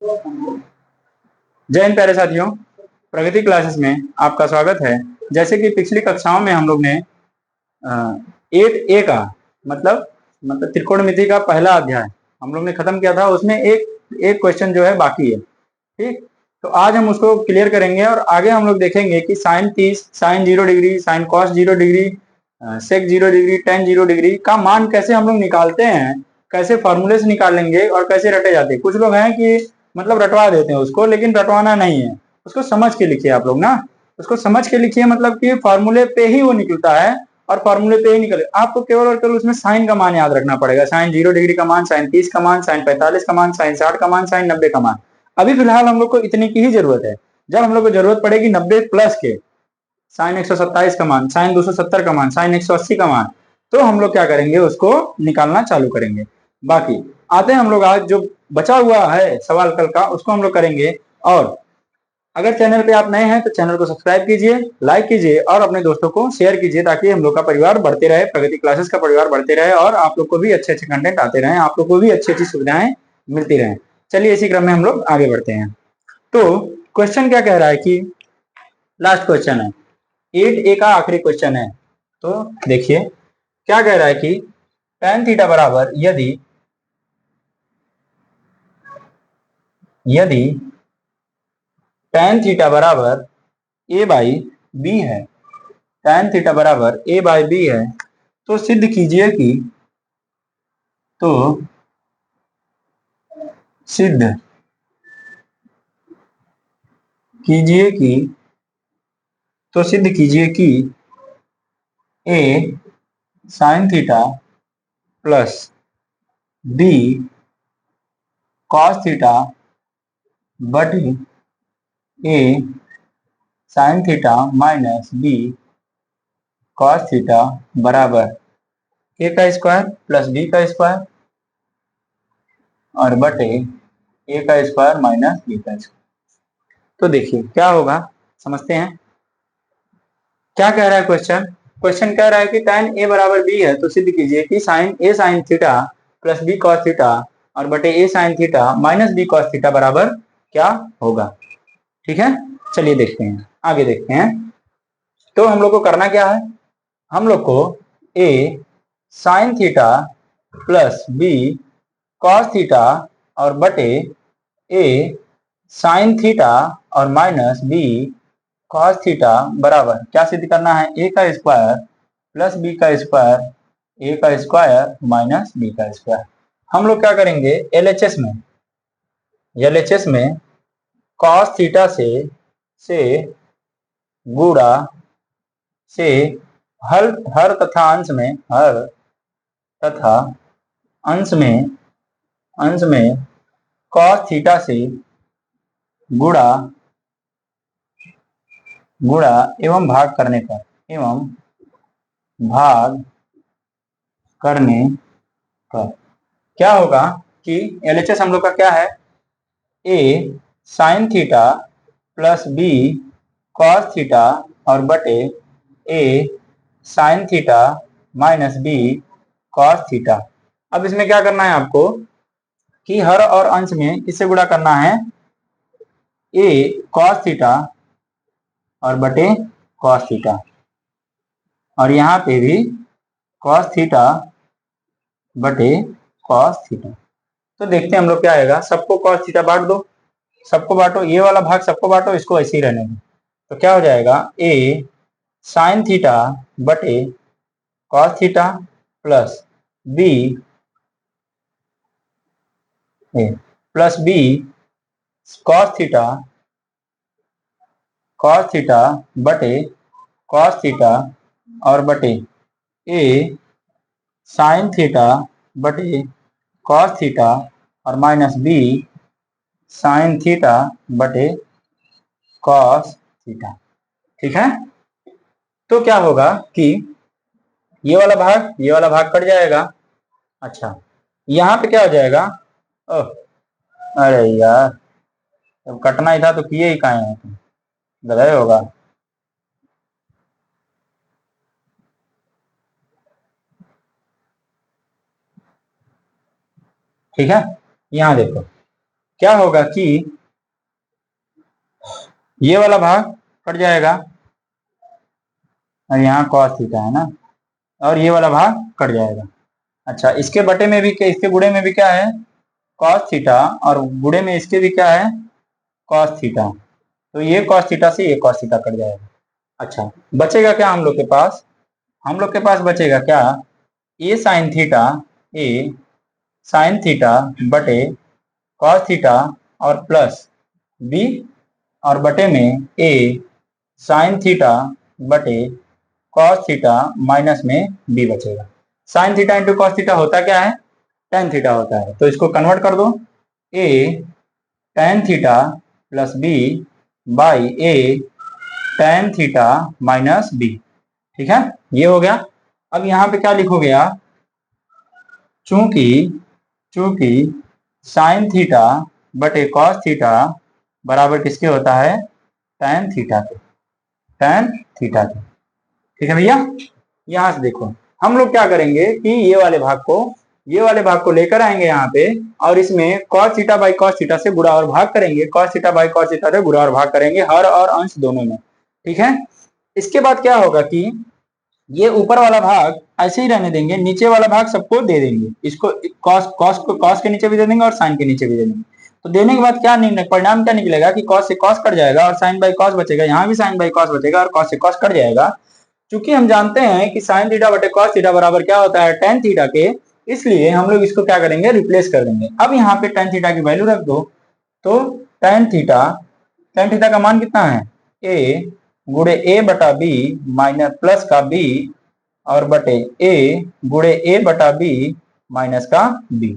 जय हिंद प्यारे साथियों, प्रगति क्लासेस में आपका स्वागत है। जैसे कि पिछली कक्षाओं में हम लोग ने 8A का मतलब त्रिकोणमिति का पहला अध्याय हम लोग ने खत्म किया था। उसमें एक क्वेश्चन जो है बाकी है। ठीक, तो आज हम उसको क्लियर करेंगे और आगे हम लोग देखेंगे कि sine 30, sine 0 degree, sine cos 0 degree, sec 0 degree, tan 0 degree का मान कैसे हम लोग निकालते हैं, कैसे फॉर्मूले से निकालेंगे और कैसे रटे जाते हैं। कुछ लोग हैं कि मतलब रटवा देते हैं उसको, लेकिन रटवाना नहीं है, उसको समझ के लिखिए आप लोग ना। उसको समझ के लिखिए, मतलब कि फॉर्मूले पे ही वो निकलता है और फॉर्मूले पे ही निकले। आपको केवल और केवल उसमें साइन का मान याद रखना पड़ेगा। साइन 0 डिग्री का मान, साइन 30 का मान, साइन 45 का मान, साइन 60 का मान, साइन 90 का मान। अभी फिलहाल हम लोग को इतने की ही जरूरत है। जब हम लोग को जरूरत पड़ेगी 90 प्लस के, साइन 127 का मान, साइन 270 का मान, साइन 180 का मान, तो हम लोग क्या करेंगे, उसको निकालना चालू करेंगे। बाकी आते हैं हम लोग आज जो बचा हुआ है सवाल कल का, उसको हम लोग करेंगे। और अगर चैनल पे आप नए हैं तो चैनल को सब्सक्राइब कीजिए, लाइक कीजिए और अपने दोस्तों को शेयर कीजिए, ताकि हम लोग का परिवार बढ़ते रहे, प्रगति क्लासेस का परिवार बढ़ते रहे और आप लोग को भी अच्छे अच्छे कंटेंट आते रहे, आप लोग को भी अच्छी अच्छी सुविधाएं मिलती रहे। चलिए इसी क्रम में हम लोग आगे बढ़ते हैं। तो क्वेश्चन क्या कह रहा है कि लास्ट क्वेश्चन है, 8A का आखिरी क्वेश्चन है। तो देखिए क्या कह रहा है कि tan थीटा बराबर, यदि यदि tan थीटा बराबर a बाई बी है, tan थीटा बराबर a बाई बी है, तो सिद्ध कीजिए कि तो सिद्ध कीजिए कि तो सिद्ध कीजिए कि a sine theta plus b cos theta बटे a sine theta minus b cos theta बराबर a का स्क्वायर प्लस b का स्क्वायर और बटे a का स्क्वायर माइनस b का स्क्वायर। तो देखिए क्या होगा, समझते हैं क्या कह रहा है क्वेश्चन। क्वेश्चन कह रहा है कि tan a बराबर b है, तो सिद्ध कीजिए कि sine a sine theta plus b cos theta और बटे a sine theta minus b cos theta बराबर क्या होगा। ठीक है, चलिए देखते हैं, आगे देखते हैं। तो हम लोग को करना क्या है, हम लोग को a sine theta plus b cos theta और बटे a साइन थीटा और माइनस b कॉस थीटा बराबर क्या सिद्ध करना है, a का स्क्वायर प्लस b का स्क्वायर, a का स्क्वायर माइनस b का स्क्वायर। हम लोग क्या करेंगे, एलएचएस में कॉस थीटा से गुणा से हर हर तथा अंश में हर तथा अंश में कॉस थीटा से गुणा गुणा एवं भाग करने पर क्या होगा कि एलएचएस हम लोग का क्या है, A sine theta plus B cos theta और बटे A sine theta minus B cos theta. अब इसमें क्या करना है आपको कि हर और अंश में किससे गुणा करना है, ए कॉस थीटा और बटे कॉस थीटा, और यहाँ पे भी कॉस थीटा बटे कॉस थीटा। तो देखते हैं हम लोग क्या आएगा। सबको कॉस थीटा बांट दो, सबको बांटो, ये वाला भाग सबको बांटो, इसको ऐसे ही रहने दो। तो क्या हो जाएगा, ए साइन थीटा बटे cos theta plus B B cos theta बटे कॉस थीटा और बटे ए साइन थीटा बटे कॉस थीटा और माइनस बी साइन थीटा बटे कॉस थीटा। ठीक है, तो क्या होगा कि ये वाला भाग कट जाएगा। अच्छा, यहाँ पे क्या हो जाएगा, ओह अरे यार, जब कटना ही था तो किए ही काहे हैं तुम, गधे होगा। ठीक है, यहाँ देखो, क्या होगा कि ये वाला भाग कट जाएगा और यहाँ cos थीटा है ना, और ये वाला भाग कट जाएगा। अच्छा, इसके बटे में भी क्या, इसके गुणे में भी क्या है, cos थीटा, और गुणे में इसके भी क्या है, cos थीटा। तो ये cos थीटा से ये cos थीटा कट जाएगा। अच्छा, बचेगा क्या हम लोग के पास, हम लोग के पास बचेगा क्या, ए साइन थीटा, ए साइन थीटा बटे cos थीटा और प्लस बी, और बटे में ए साइन थीटा बटे cos थीटा माइनस में बी बचेगा। Sine theta into cos theta होता क्या है, tan थीटा होता है। तो इसको कन्वर्ट कर दो, a tan theta plus B by A tan theta minus B. ठीक है, ये हो गया। अब यहाँ पे क्या लिखोगे आप, चूंकि चूंकि साइन थीटा बटे cos थीटा बराबर किसके होता है, tan थीटा के, tan थीटा के। ठीक है भैया, यहाँ से देखो हम लोग क्या करेंगे कि ये वाले भाग को लेकर आएंगे यहाँ पे, और इसमें cos theta by cos theta से गुणा और भाग करेंगे, cos theta by cos theta से गुणा और भाग करेंगे, हर और अंश दोनों में। ठीक है, इसके बाद क्या होगा कि ये ऊपर वाला भाग ऐसे ही रहने देंगे, नीचे वाला भाग सबको दे देंगे, इसको cos के नीचे भी दे देंगे और sin के नीचे भी दे देंगे। तो देने के बाद क्या परिणाम क्या निकलेगा कि cos से cos कट जाएगा और sin बाई cos बचेगा, यहाँ भी sin बाई cos बचेगा और cos से cos कट जाएगा। चूंकि हम जानते हैं कि sin थीटा बटे cos थीटा बराबर क्या होता है, tan थीटा के, इसलिए हम लोग इसको क्या करेंगे, रिप्लेस कर देंगे। अब यहाँ पे tan थीटा की वैल्यू रख दो, तो tan थीटा का मान कितना है, a गुणे a बटा b माइनस प्लस का b और बटे a गुणे a बटा b माइनस का b।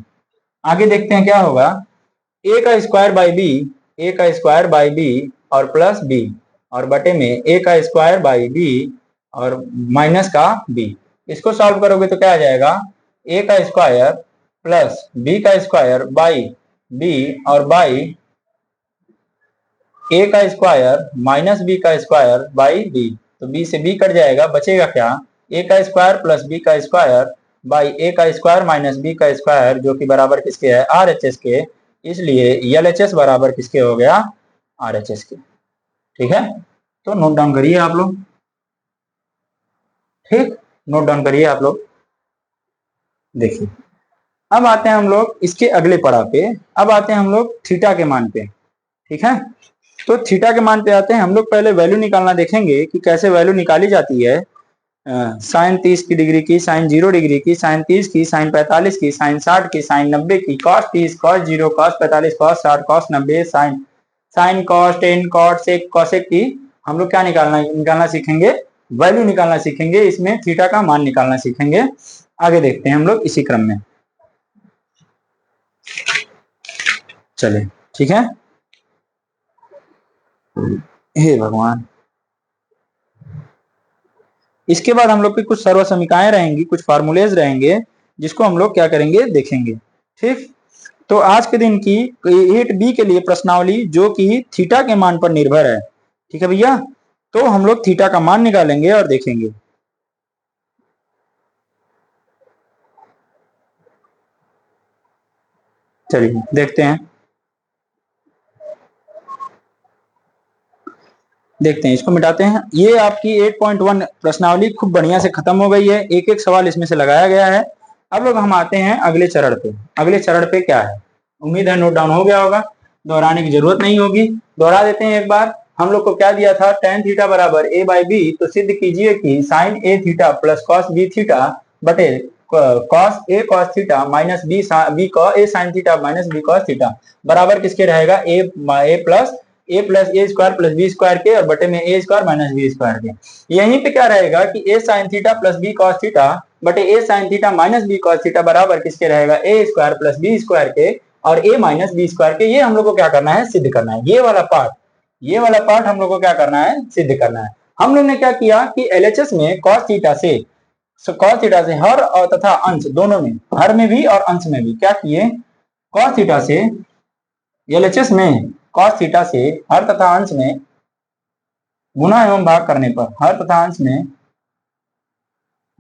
आगे देखते हैं क्या होगा, a का स्क्वायर बाई b और प्लस b और बटे में a का स्क्वायर बाई b और माइनस का b। इसको सॉल्व करोगे तो क्या आ जाएगा, a का स्क्वायर प्लस b का स्क्वायर बाई b और बाई a का स्क्वायर माइनस b का स्क्वायर बाई b। तो b से b कट जाएगा, बचेगा क्या, a का स्क्वायर प्लस b का स्क्वायर बाई a का स्क्वायर माइनस b का स्क्वायर, जो कि बराबर किसके है, RHS के। इसलिए LHS बराबर किसके हो गया, RHS के। ठीक है, तो नोट डाउन करिए आप लोग, ठीक, नोट डाउन करिए आप लोग। देखिए, अब आते हैं हम लोग इसके अगले पड़ाव पे, अब आते हैं हम लोग थीटा के मान पे। ठीक है, तो थीटा के मान पे आते हैं हम लोग, पहले वैल्यू निकालना देखेंगे कि कैसे वैल्यू निकाली जाती है। साइन 30 की डिग्री की, साइन 0 डिग्री की, साइन 30 की, साइन 45 की, साइन 60 की, साइन 90 की, cos 30, cos 0, cos 45, cos 60, cos 90, sine cos 10, cos sec, cosec की हम लोग क्या निकालना सीखेंगे, वैल्यू निकालना सीखेंगे, इसमें थीटा का मान निकालना सीखेंगे। आगे देखते हैं हम लोग इसी क्रम में, चले, ठीक है। हे भगवान, इसके बाद हम लोग की कुछ सर्व समीकरणाएं रहेंगी, कुछ फार्मूलेज रहेंगे, जिसको हम लोग क्या करेंगे, देखेंगे। ठीक, तो आज के दिन की 8B के लिए प्रश्नावली जो कि थीटा के मान पर निर्भर है। ठीक है भैया, तो हम लोग थीटा का मान निकालेंगे और देखेंगे। चलिए देखते हैं, इसको मिटाते हैं। ये आपकी 8.1 प्रश्नावली खूब बढ़िया से खत्म हो गई है, एक एक सवाल इसमें से लगाया गया है। अब लोग हम आते हैं अगले चरण पे। अगले चरण पे क्या है, उम्मीद है नोट डाउन हो गया होगा, दोहराने की जरूरत नहीं होगी, दोहरा देते हैं एक बार। हम लोग को क्या दिया था, tan थीटा बराबर a बाई बी, तो सिद्ध कीजिए कि sine a theta plus cos b theta बटे cos a cos theta minus b a sine theta minus b cos theta बराबर किसके रहेगा, a plus a square plus B square के और बटे में a स्क्वायर माइनस बी स्क्वायर के। यहीं पे क्या रहेगा कि a sine theta plus b cos theta बटे a sine theta minus b cos theta बराबर किसके रहेगा, a square plus b square के और a माइनस बी स्क्वायर के। ये हम लोग को क्या करना है, सिद्ध करना है। ये वाला पार्ट हम लोग को क्या करना है, सिद्ध करना है। हम लोग ने क्या किया कि LHS में cos थीटा से हर और तथा अंश दोनों में, हर में भी और अंश में भी क्या किए, cos थीटा से LHS में cos थीटा से हर तथा अंश में गुणा एवं भाग करने पर, हर तथा अंश में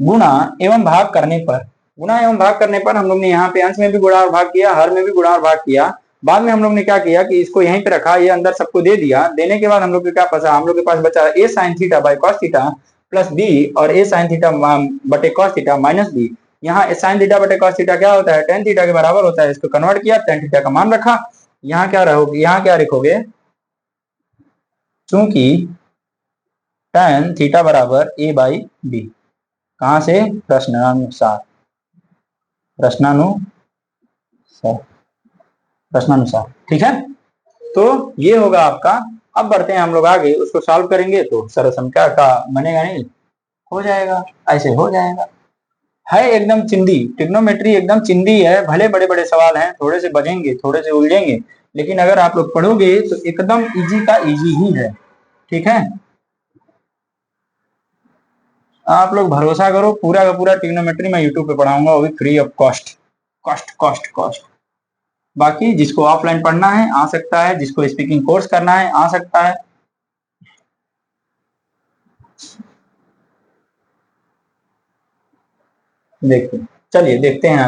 गुणा एवं भाग करने पर हम लोग ने यहाँ पे अंश में भी गुणा और भाग किया, हर में भी गुणा और भाग किया, बाद में हम लोग ने क्या किया कि इसको यहीं पे रखा, ये अंदर सबको दे दिया। देने के बाद हम लोग को क्या बचा, हम लोग के पास बचा a sin theta by cos theta plus b और a sin थीटा बटे cos थीटा माइनस b। यहाँ sin थीटा बटे cos थीटा क्या होता है, tan थीटा के बराबर होता है। इसको कन्वर्ट किया, tan थीटा का मान रखा। यहाँ क्या रहोगे, यहाँ क्या लिखोगे, चूंकि tan थीटा बराबर a बाई b। कहां से, प्रश्नानुसार, प्रश्नानुसार। ठीक है, तो ये होगा आपका। अब बढ़ते हैं हम लोग आगे, उसको सॉल्व करेंगे तो सर्व संख्या का बनेगा नहीं, हो जाएगा, ऐसे हो जाएगा। है एकदम चिंदी, ट्रिग्नोमेट्री एकदम चिंदी है। भले बड़े बड़े सवाल हैं, थोड़े से बजेंगे, थोड़े से उलझेंगे, लेकिन अगर आप लोग पढ़ोगे तो एकदम इजी का इजी ही है। ठीक है, आप लोग भरोसा करो, पूरा का पूरा ट्रिग्नोमेट्री मैं यूट्यूब पे पढ़ाऊंगा, वो भी फ्री ऑफ कॉस्ट। कॉस्ट। बाकी जिसको ऑफलाइन पढ़ना है आ सकता है, जिसको स्पीकिंग कोर्स करना है आ सकता है। देखते हैं, चलिए देखते हैं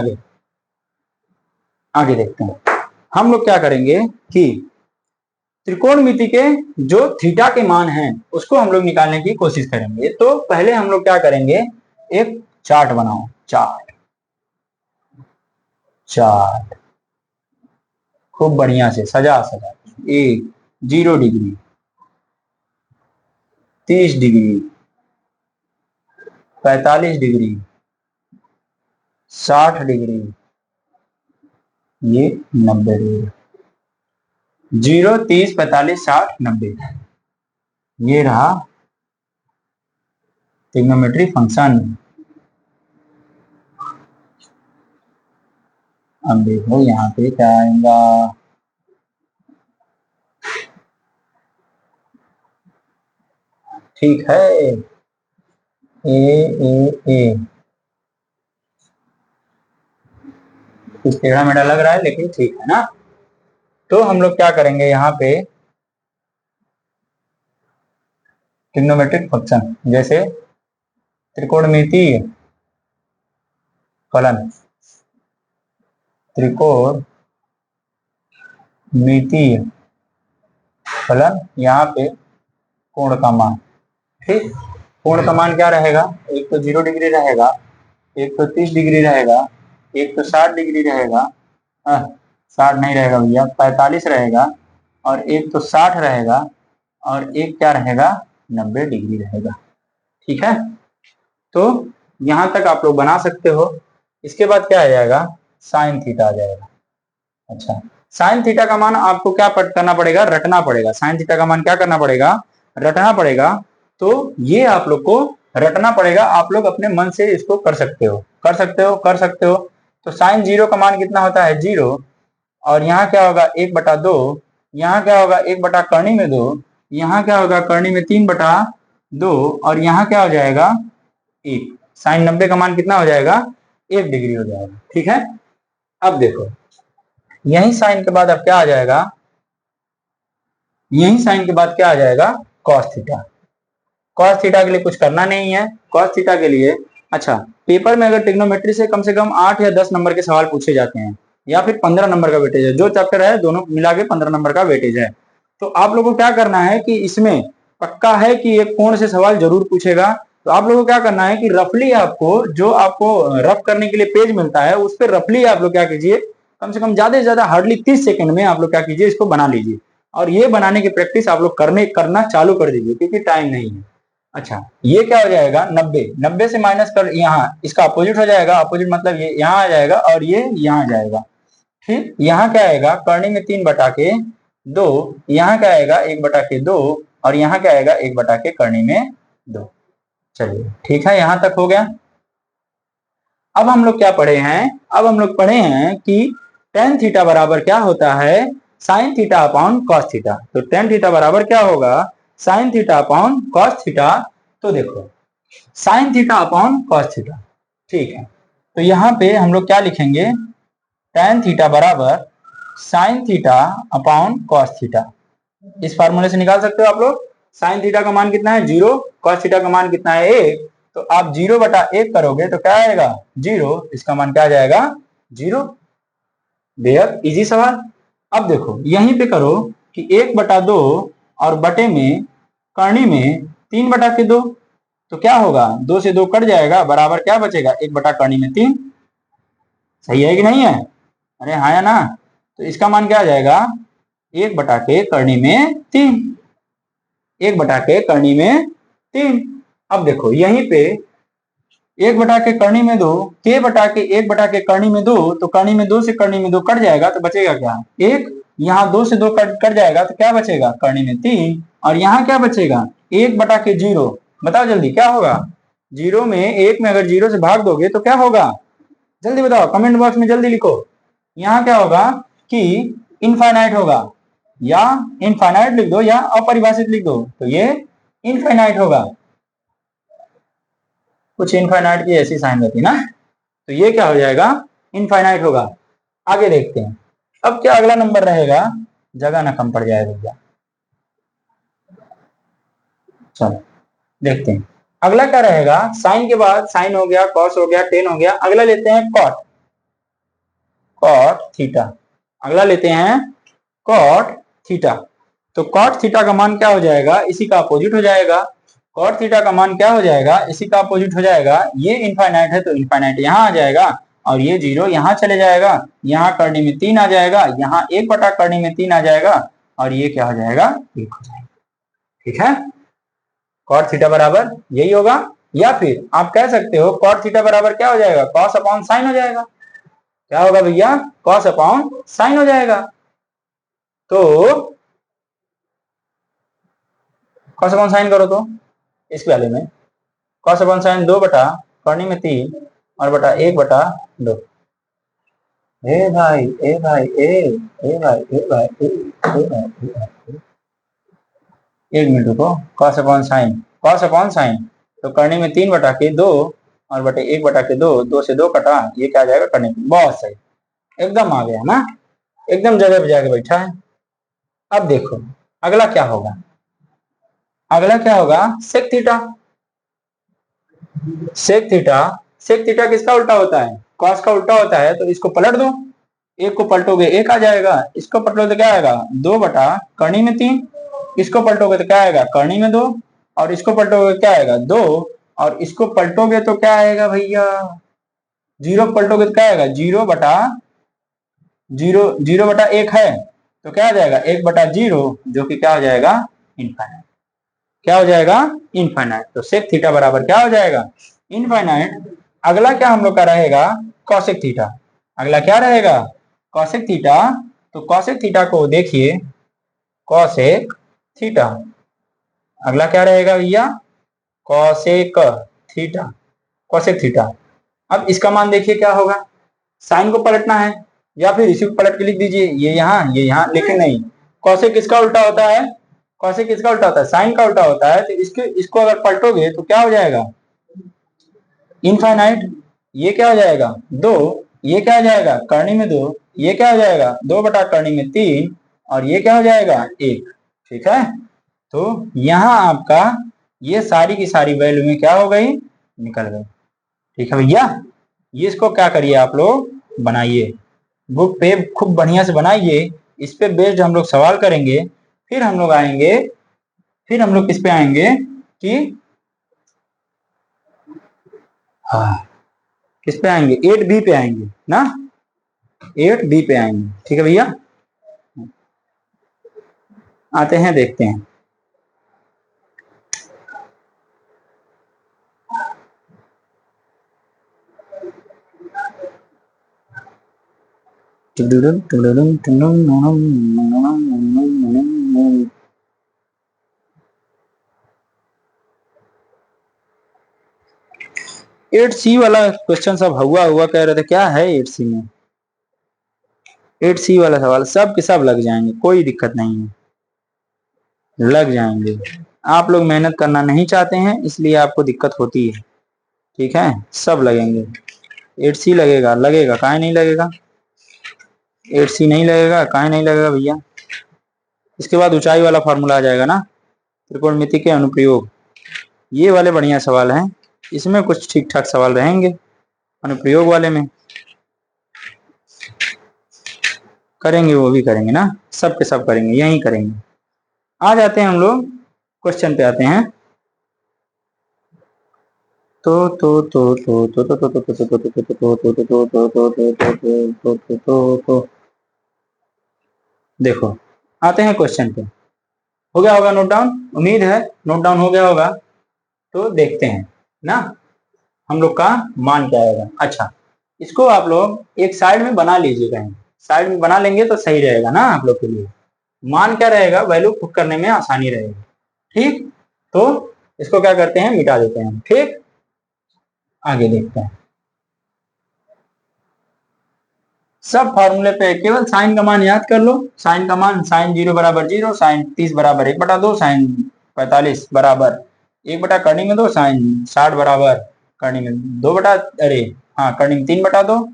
आगे, देखते हैं। हम लोग क्या करेंगे कि त्रिकोणमिति के जो थीटा के मान हैं उसको हम लोग निकालने की कोशिश करेंगे। तो पहले हम लोग क्या करेंगे, एक चार्ट बनाओ, चार्ट खूब बढ़िया से सजा 0 डिग्री, 30 डिग्री, 45 डिग्री, 60 डिग्री, ये 90 डिग्री। 0, 30, 45, 60, 90, ये रहा ट्रिग्नोमेट्री फंक्शन। अब देखो यहाँ पे क्या आएगा, ठीक है, ए कुछ टेढ़ा मेढ़ा लग रहा है लेकिन ठीक है ना। तो हम लोग क्या करेंगे, यहाँ पे ट्रिग्नोमेट्रिक फंक्शन, जैसे त्रिकोणमितीय फलन, त्रिकोणमितीय फलन, यहाँ पे कोण का मान। ठीक, कोण का मान क्या रहेगा, एक तो 0 डिग्री रहेगा, एक तो 30 डिग्री रहेगा, एक तो 60 डिग्री रहेगा, 60 नहीं रहेगा भैया, 45 रहेगा, और एक तो 60 रहेगा, और एक क्या रहेगा, 90 डिग्री रहेगा। ठीक है, तो यहां तक आप लोग बना सकते हो। इसके बाद क्या आ जाएगा, साइन थीटा आ जाएगा। अच्छा, साइन थीटा का मान आपको क्या करना पड़ेगा, रटना पड़ेगा। साइन थीटा का मान क्या करना पड़ेगा, रटना पड़ेगा। तो ये आप लोग को रटना पड़ेगा, आप लोग अपने मन से इसको कर सकते हो। तो साइन 0 का मान कितना होता है, 0, और यहाँ क्या होगा 1/2, यहाँ क्या होगा 1 कर्णी में 2, यहाँ क्या होगा कर्णी में 3/2, और यहाँ क्या हो जाएगा 1। साइन 90 का मान कितना हो जाएगा, 1 डिग्री हो जाएगा। ठीक है, अब देखो यही साइन के बाद अब क्या आ जाएगा, यही साइन के बाद क्या आ जाएगा, कॉस थीटा। कॉस थीटा के लिए कुछ करना नहीं है। कॉस थीटा के लिए, अच्छा, पेपर में अगर ट्रिग्नोमेट्री से कम 8 या 10 नंबर के सवाल पूछे जाते हैं, या फिर 15 नंबर का वेटेज है, जो चैप्टर है दोनों मिला के 15 नंबर का वेटेज है। तो आप लोगों को क्या करना है कि इसमें पक्का है कि एक कोण से सवाल जरूर पूछेगा। तो आप लोगों को क्या करना है कि रफली आपको जो आपको रफ करने के लिए पेज मिलता है उस पर रफली आप लोग क्या कीजिए, कम से कम ज्यादा से ज्यादा हार्डली 30 सेकंड में आप लोग क्या कीजिए, इसको बना लीजिए। और ये बनाने की प्रैक्टिस आप लोग करना चालू कर दीजिए, क्योंकि टाइम नहीं है। अच्छा, ये क्या हो जाएगा 90 से माइनस कर, यहाँ इसका अपोजिट हो जाएगा, अपोजिट मतलब ये यहाँ आ जाएगा और ये यहाँ जाएगा। ठीक, यहाँ क्या आएगा, कर्णी में 3/2, यहाँ क्या आएगा 1/2, और यहाँ क्या आएगा 1 कर्णी में 2। चलिए ठीक है, यहां तक हो गया। अब हम लोग क्या पढ़े हैं, अब हम लोग पढ़े हैं कि tan थीटा बराबर क्या होता है, sine theta upon cos theta. तो tan थीटा बराबर क्या होगा, sine theta upon cos theta. तो देखो sine theta upon cos theta, ठीक है। तो यहाँ पे हम लोग क्या लिखेंगे, tan थीटा बराबर sine theta upon cos theta. इस फार्मूले से निकाल सकते हो आप लोग। साइन थीटा का मान कितना है 0, कॉस थीटा का मान कितना है 1। तो आप 0/1 करोगे तो क्या आएगा 0, इसका मान क्या आ जाएगा 0। बेहद इजी सवाल। अब देखो यहीं पे करो कि 1/2 और बटे में करनी में 3/2, तो क्या होगा, 2 से 2 कट जाएगा, बराबर क्या बचेगा, 1/करनी में 3। सही है कि नहीं है? अरे हाँ या ना? तो इसका मान क्या आ जाएगा, 1/करनी में 3, 1/करनी में 3। अब देखो यहीं पे 1/करनी में 2, k/1/करनी में 2, तो करनी में 2 से करनी में 2 कट जाएगा, तो बचेगा क्या, 1। यहाँ 2 से 2 कट जाएगा, तो क्या बचेगा, करनी में 3। और यहाँ क्या बचेगा, 1/0। बताओ जल्दी क्या होगा, 0 में 1 में अगर 0 से भाग दोगे तो क्या होगा, जल्दी बताओ, कमेंट बॉक्स में जल्दी लिखो। यहाँ क्या होगा कि इनफाइनाइट होगा, या इनफाइनाइट लिख दो या अपरिभाषित लिख दो, तो ये इनफाइनाइट होगा। कुछ इनफाइनाइट की ऐसी साइन रहती है ना, तो ये क्या हो जाएगा, इनफाइनाइट होगा। आगे देखते हैं, अब क्या अगला नंबर रहेगा, जगह ना कम पड़ जाए भैया। चलो देखते हैं अगला क्या रहेगा, साइन के बाद साइन हो गया, कॉस हो गया, टेन हो गया, अगला लेते हैं कॉट, कॉट थीटा। अगला लेते हैं कॉट थीटा। तो कॉट थीटा का मान क्या हो जाएगा, इसी का अपोजिट हो जाएगा। कॉट थीटा का मान क्या हो जाएगा, इसी का अपोजिट हो जाएगा। ये इनफाइनाइट है तो इनफाइनाइट यहाँ आ जाएगा, और ये 0 यहाँ चले जाएगा, यहाँ करनी में 3 आ जाएगा, यहाँ 1/करनी में 3 आ जाएगा, और ये क्या हो जाएगा, 1 हो जाएगा। ठीक है, कॉट थीटा बराबर यही होगा। या फिर आप कह सकते हो कॉट थीटा बराबर क्या हो जाएगा, कॉस अपॉन साइन हो जाएगा। क्या होगा भैया, कॉस अपॉन साइन हो जाएगा। तो कॉस अपॉन साइन करो तो इस वाले में कॉस अपॉन साइन 2/करनी में 3 और बटा 1/2। ए भाई ए भाई ए भाई ए भाई ए भाई, एक मिनट रुको, cos upon sine, cos upon sine, तो करनी में 3/2 और बटे 1/2, 2 से 2 कटा, ये क्या आ जाएगा, करनी में। बहुत सही, एकदम आ गया ना, एकदम जगह पे जाके बैठा है। अब देखो अगला क्या होगा, अगला क्या होगा, sec theta. Sec theta, sec theta किसका उल्टा होता है, कॉस का उल्टा होता है, तो इसको पलट दो, एक को पलटोगे 1 आ जाएगा, इसको पलटोगे तो क्या आएगा, 2/करनी में 3, इसको पलटोगे तो क्या आएगा, करनी में 2, और इसको पलटोगे क्या आएगा, 2, और इसको पलटोगे तो क्या आएगा भैया, 0 पलटोगे तो क्या आएगा, 0/1 है, तो क्या आ जाएगा, 1/0, जो कि क्या हो जाएगा, इनफाइनाइट। क्या हो जाएगा, इनफाइनाइट। तो सेक थीटा बराबर क्या हो जाएगा, इनफाइनाइट। अगला क्या हम लोग का रहेगा, कॉसेक थीटा। अगला क्या रहेगा, कॉसेक थीटा। तो कॉसेक थीटा को देखिए, कॉसेक थीटा। अगला क्या रहेगा भैया, कॉसेक थीटा, कॉसेक थीटा। अब इसका मान देखिए क्या होगा, साइन को पलटना है, या फिर इसी को पलट के लिख दीजिए, ये यहाँ, लेकिन नहीं, कॉसेक किसका उल्टा होता है, कॉसेक किसका उल्टा होता है, साइन का उल्टा होता है, तो इसको अगर पलटोगे तो क्या हो जाएगा, इनफाइनाइट। ये क्या हो जाएगा, 2, ये क्या हो जाएगा, करनी में 2, ये क्या हो जाएगा, 2/करनी में 3, और ये क्या हो जाएगा, 1। ठीक है, तो यहाँ आपका ये सारी की सारी वैल्यू में क्या हो गई, निकल गई। ठीक है भैया, ये इसको क्या करिए आप लोग बनाइए, बुक पे खूब बढ़िया से बनाइए, इस पे बेस्ड हम लोग सवाल करेंगे। फिर हम लोग आएंगे, फिर हम लोग किस पे आएंगे कि हाँ, किस पे आएंगे, 8B पे आएंगे ना, 8B पे आएंगे। ठीक है भैया, आते हैं देखते हैं। एट सी वाला क्वेश्चन सब हुआ कह रहे थे, क्या है 8C में, 8C वाला सवाल सब के सब लग जाएंगे, कोई दिक्कत नहीं है, लग जाएंगे। आप लोग मेहनत करना नहीं चाहते हैं, इसलिए आपको दिक्कत होती है। ठीक है, सब लगेंगे, 8C लगेगा, लगेगा काहे नहीं लगेगा, 8C नहीं लगेगा, काहे नहीं लगेगा भैया। इसके बाद ऊंचाई वाला फॉर्मूला आ जाएगा ना, त्रिकोणमिति के अनुप्रयोग, ये वाले बढ़िया सवाल हैं, इसमें कुछ ठीक ठाक सवाल रहेंगे अनुप्रयोग वाले में। करेंगे, वो भी करेंगे ना, सब के सब करेंगे, यही करेंगे। आ जाते हैं हम लोग क्वेश्चन पे आते हैं। देखो आते हैं क्वेश्चन पे। हो गया होगा नोट डाउन, उम्मीद है नोट डाउन हो गया होगा। तो देखते हैं ना हम लोग का मान क्या आएगा। अच्छा, इसको आप लोग एक साइड में बना लीजिएगा, साइड में बना लेंगे तो सही रहेगा ना आप लोग के लिए। मान क्या रहेगा, वैल्यू पुट करने में आसानी रहेगी। ठीक, तो इसको क्या करते हैं, मिटा देते हैं। ठीक, आगे देखते हैं। सब फार्मूले पे केवल साइन का मान याद कर लो। साइन का मान, साइन 0 बराबर 0, साइन 30 बराबर 1/2, साइन 45 बराबर 1/2 में 2, साइन 60 बराबर करनी में 2 बटा, अरे हाँ करनी में 3/2,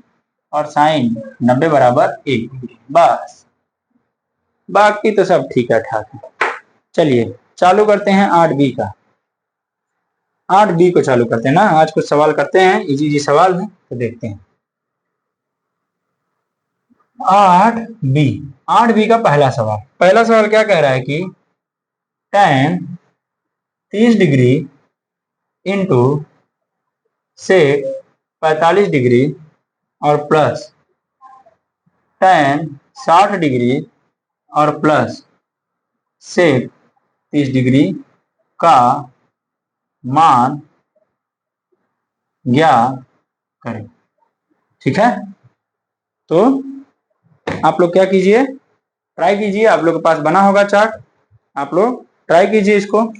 और साइन 90 बराबर 1। बस, बाकी तो सब ठीक है ठाक है। चलिए चालू करते हैं 8B का। 8B को चालू करते हैं ना, आज कुछ सवाल करते हैं, इजी इजी सवाल है, तो देखते हैं। 8B, 8B का पहला सवाल क्या कह रहा है कि tan 30 degree into sec 45 degree और प्लस tan 60 डिग्री और प्लस सेक 30 डिग्री का मान ज्ञात करें। ठीक है, तो आप लोग क्या कीजिए, ट्राई कीजिए, आप लोग के पास बना होगा चार्ट, आप लोग ट्राई कीजिए इसको।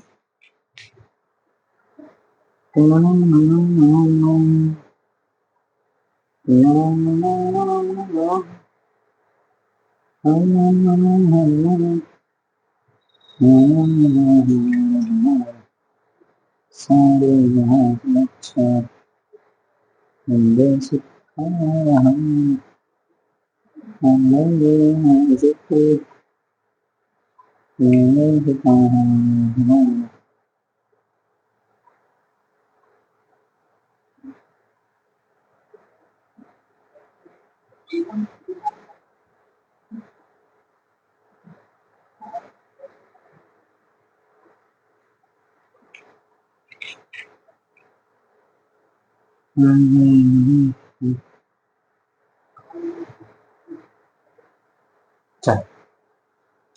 चल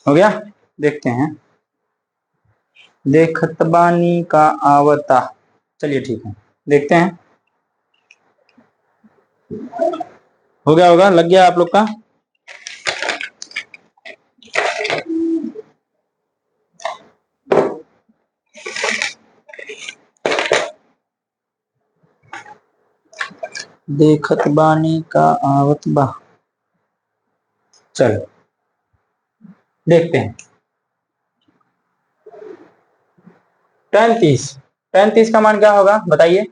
हो गया, देखते हैं। देखत बानी का आवता, चलिए ठीक है, देखते हैं। हो गया होगा, लग गया आप लोग का। देखत बानी का आवत बा, चलो देखते हैं। tan 30 का मान क्या होगा बताइए।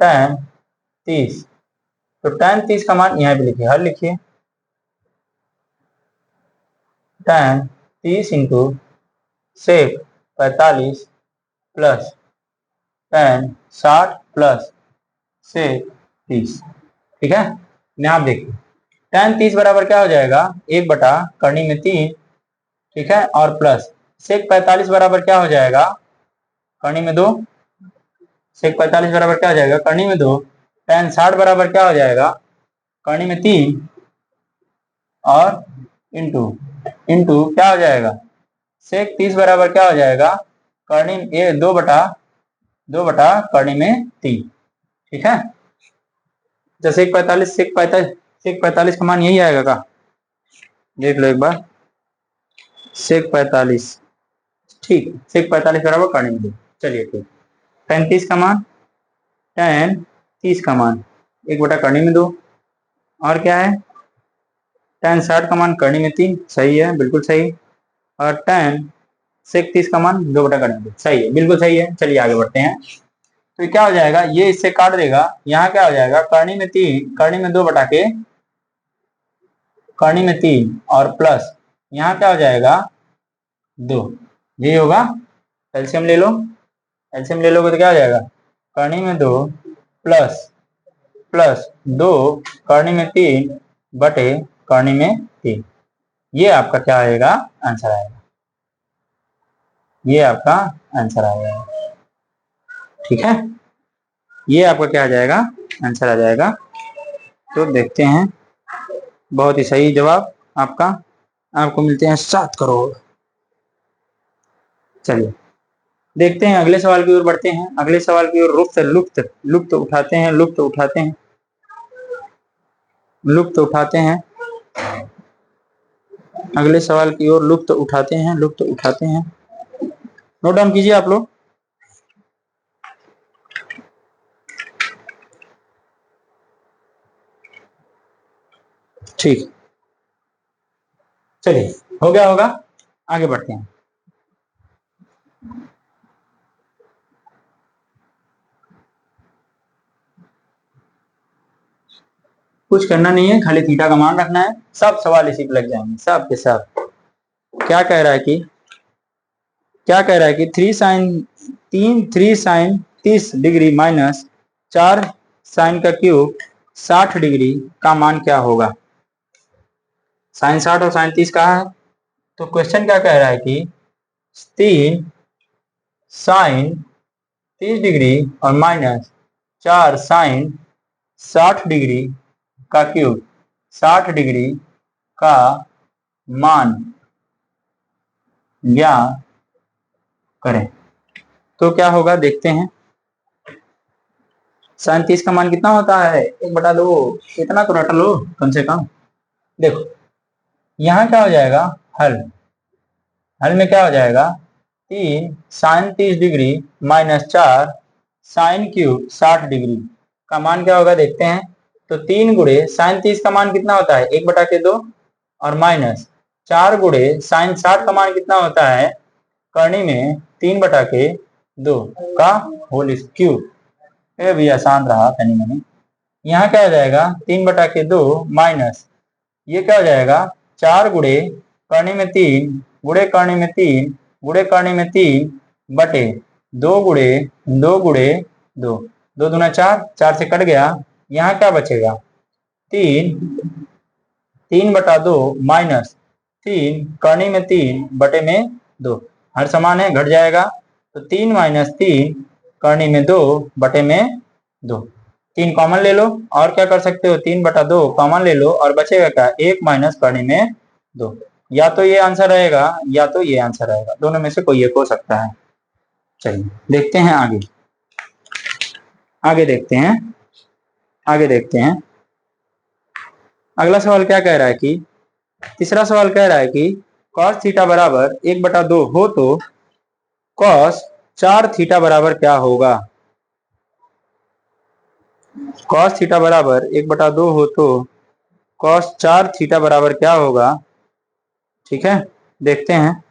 tan 30, तो tan 30 का मान यहाँ पे लिखिए, हर लिखिए। tan 30 into sec 45 plus tan 60 plus sec 30। ठीक है, यहाँ आप देखिए tan 30 बराबर क्या हो जाएगा, 1/3। ठीक है, और प्लस सेक 45 बराबर क्या हो जाएगा, करनी में 2। सेक 45 बराबर क्या हो जाएगा, करनी में 2। tan 60 बराबर क्या हो जाएगा, करनी में 3, और इंटू इंटू क्या हो जाएगा, सेक 30 बराबर क्या हो जाएगा, करनी ये 2/2 करनी में 3। ठीक है, तो सेक 45 का मान यही आएगा का, देख लो एक बार। सेक 45, ठीक, सेक 45 बराबर करनी में 2। चलिए ठीक, tan 30 का मान, tan 30 का मान 1 करनी में 2, और क्या है tan 60 का मान करनी में 3, सही है बिल्कुल सही, और tan सेक 30 का मान 2 करनी में 2, सही है बिल्कुल सही है। चलिए आगे बढ़ते हैं। तो क्या हो जाएगा, ये इससे काट देगा, यहाँ क्या हो जाएगा, करनी में 3, करनी में 2 के करनी में 3, और प्लस यहाँ क्या हो जाएगा 2, यही होगा। एलसीएम ले लो, एलसीएम ले लोगे तो क्या हो जाएगा, करनी में 2 प्लस 2 करनी में 3 बटे करनी में 3। ये आपका क्या आएगा, आंसर आएगा, ये आपका आंसर आएगा। ठीक है, ये आपका क्या आ जाएगा, आंसर आ जाएगा। तो देखते हैं, बहुत ही सही जवाब आपका, आपको मिलते हैं 7 करोड़। चलिए देखते हैं, अगले सवाल की ओर बढ़ते हैं। अगले सवाल की ओर लुप्त लुप्त लुप्त उठाते हैं, लुप्त उठाते हैं, लुप्त उठाते हैं। अगले सवाल की ओर लुप्त उठाते हैं, लुप्त उठाते हैं। नोट डाउन कीजिए आप लोग। ठीक, चलिए हो गया होगा, आगे बढ़ते हैं। कुछ करना नहीं है, खाली थीटा का मान रखना है, सब सवाल इसी पे लग जाएंगे, सब के सब। क्या कह रहा है कि, क्या कह रहा है कि 3 साइन 30 डिग्री माइनस 4 साइन का क्यूब 60 डिग्री का मान क्या होगा। साइन 60 और साइन 30 कहा है, तो क्वेश्चन क्या कह रहा है कि 3 साइन 30 डिग्री और माइनस 4 साइन 60 डिग्री का क्यूब 60 डिग्री का मान ज्ञात करें। तो क्या होगा देखते हैं। साइन 30 का मान कितना होता है, 1/2। इतना तो रट लो कम से कम। देखो यहाँ क्या हो जाएगा, हल, हल में क्या हो जाएगा, 3 sine 30 degree minus 4 sine cube 60 degree का मान क्या होगा देखते हैं। तो 3 गुणे साइन 30 का मान कितना होता है, 1/2 और माइनस 4 गुणे साइन 60 का मान कितना होता है, करनी में 3/2 का होल क्यूब। ये भी आसान रहा तनी मनी। यहाँ क्या हो जाएगा, 3/2 माइनस ये क्या हो जाएगा, 4 गुणे करनी में 3 गुणे करनी में 3 गुणे करनी में 3 बटे 2 गुणे 2 गुणे 2, 2 दूना 4, 4 से कट गया। यहाँ क्या बचेगा, 3/2 माइनस 3 करनी में 3 बटे में 2, हर समान है घट जाएगा। तो 3 माइनस 3 करनी में 2 बटे में 2, 3 कॉमन ले लो, और क्या कर सकते हो, 3/2 कॉमन ले लो और बचेगा क्या, 1 माइनस करनी में 2। या तो ये आंसर रहेगा या तो ये आंसर रहेगा, दोनों में से कोई एक हो सकता है। चलिए देखते हैं आगे, आगे देखते हैं, आगे देखते हैं। अगला सवाल क्या कह रहा है कि, तीसरा सवाल कह रहा है कि cos थीटा बराबर 1/2 हो तो cos 4 थीटा बराबर क्या होगा। cos थीटा बराबर 1/2 हो तो cos 4 थीटा बराबर क्या होगा। ठीक है, देखते हैं।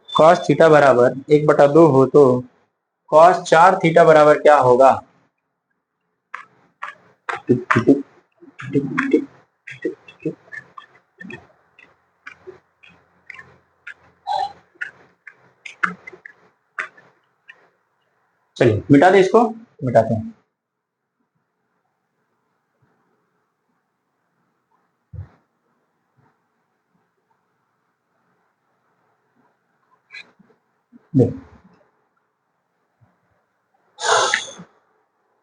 cos थीटा बराबर 1/2 हो तो cos 4 थीटा बराबर क्या होगा। चलिए मिटा दे, इसको मिटाते हैं।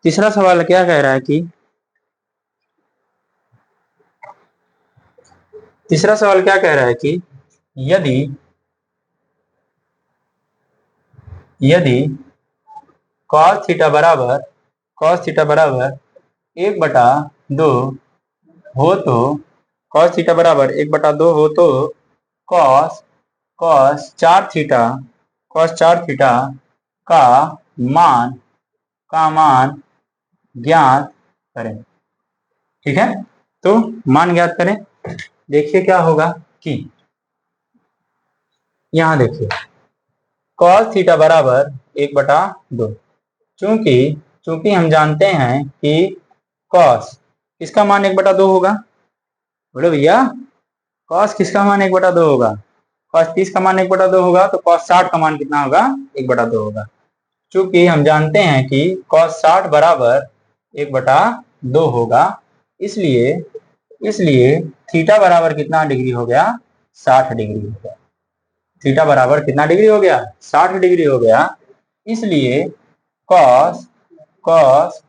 तीसरा सवाल क्या कह रहा है कि, तीसरा सवाल क्या कह रहा है कि यदि यदि cos थीटा बराबर 1/2 हो तो cos थीटा बराबर 1/2 हो तो cos 4 थीटा का मान ज्ञात करें। ठीक है, तो मान ज्ञात करें। देखिए क्या होगा कि यहां देखिए cos थीटा बराबर 1/2, चूंकि हम जानते हैं कि cos किसका मान 1/2 होगा, बोलो भैया, cos किसका मान 1/2 होगा, cos 30 का मान 1/2 होगा, तो cos 60 का मान कितना होगा, 1/2 होगा। चूंकि हम जानते हैं कि cos 60 बराबर 1/2 2 होगा। इसलिए इसलिए थीटा बराबर कितना डिग्री हो गया? 60 डिग्री हो गया। थीटा बराबर कितना डिग्री हो गया? 60 डिग्री हो गया। इसलिए कॉस कॉस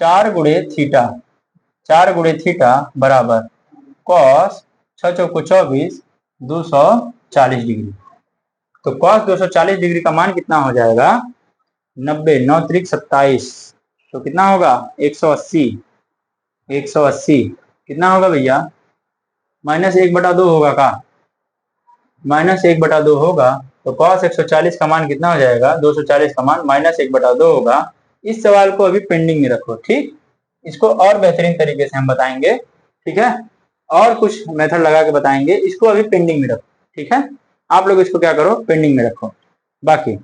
4 गुणे थीटा, 4 गुणे थीटा बराबर कॉस 6 चौको 24, 240 डिग्री। तो कॉस 240 डिग्री का मान कितना हो जाएगा? 90, 9 त्रिक 27, तो कितना होगा? 180। 180 कितना होगा भैया? -1/2 होगा का? -1/2 होगा। तो cos 140 का मान कितना हो जाएगा? 240 का मान -1/2 होगा। इस सवाल को अभी पेंडिंग में रखो, ठीक। इसको और बेहतरीन तरीके से हम बताएंगे, ठीक है। और कुछ मेथड लगा के बताएंगे, इसको अभी पेंडिंग में रखो, ठीक है। आप लोग इसको क्या करो? पेंडिंग में रखो। बाकी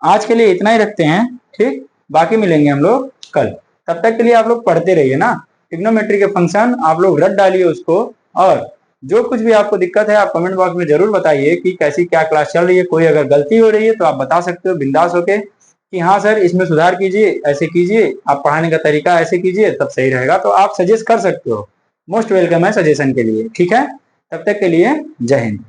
आज के लिए इतना ही रखते हैं, ठीक। बाकी मिलेंगे हम लोग कल। तब तक के लिए आप लोग पढ़ते रहिए ना। ट्रिग्नोमेट्री के फंक्शन आप लोग रट डालिए उसको, और जो कुछ भी आपको दिक्कत है आप कमेंट बॉक्स में जरूर बताइए कि कैसी क्या क्लास चल रही है। कोई अगर गलती हो रही है तो आप बता सकते हो बिंदास होके कि हाँ सर इसमें सुधार कीजिए, ऐसे कीजिए, आप पढ़ाने का तरीका ऐसे कीजिए तब सही रहेगा। तो आप सजेस्ट कर सकते हो। मोस्ट वेलकम है सजेशन के लिए, ठीक है। तब तक के लिए जय हिंद।